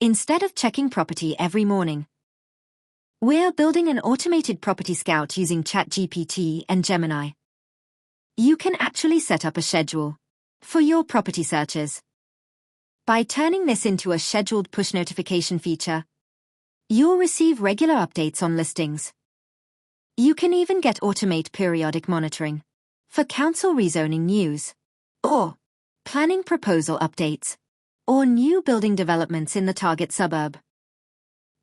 instead of checking property every morning. We're building an automated property scout using ChatGPT and Gemini. You can actually set up a schedule for your property searches. By turning this into a scheduled push notification feature, you'll receive regular updates on listings. You can even get automate periodic monitoring for council rezoning news, or planning proposal updates, or new building developments in the target suburb.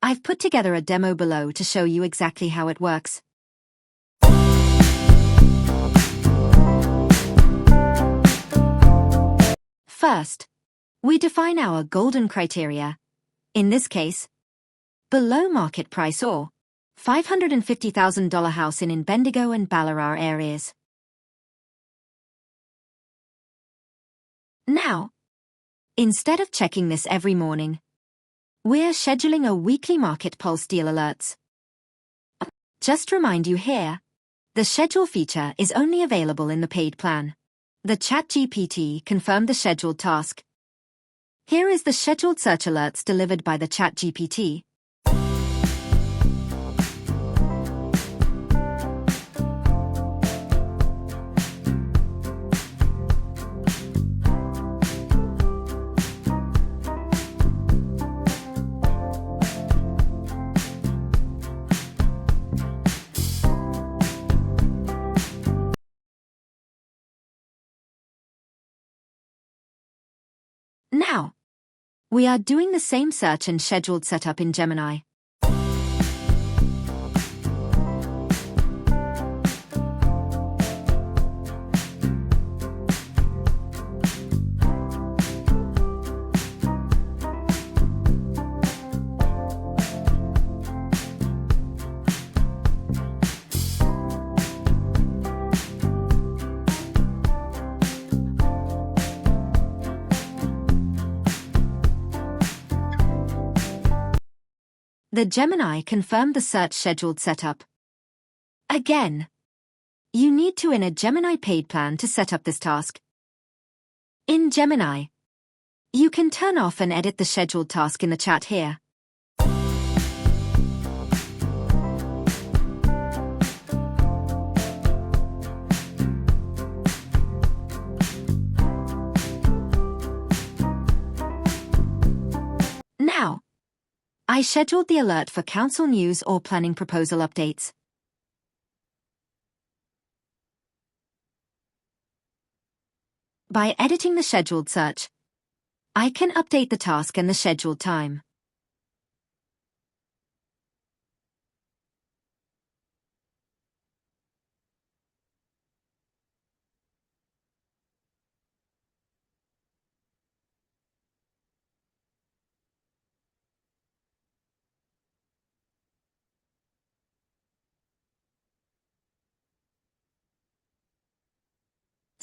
I've put together a demo below to show you exactly how it works. First, we define our golden criteria. In this case, below market price or $550,000 house in Bendigo and Ballarat areas. Now, instead of checking this every morning, we're scheduling a weekly market pulse deal alerts. Just remind you here, the schedule feature is only available in the paid plan. The ChatGPT confirmed the scheduled task. Here is the scheduled search alerts delivered by the ChatGPT. Now, we are doing the same search and scheduled setup in Gemini. The Gemini confirmed the search scheduled setup. Again, you need to in a Gemini paid plan to set up this task. In Gemini, you can turn off and edit the scheduled task in the chat here. Now, I scheduled the alert for council news or planning proposal updates. By editing the scheduled search, I can update the task and the scheduled time.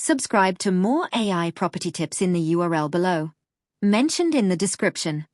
Subscribe to more AI property tips in the URL below, mentioned in the description.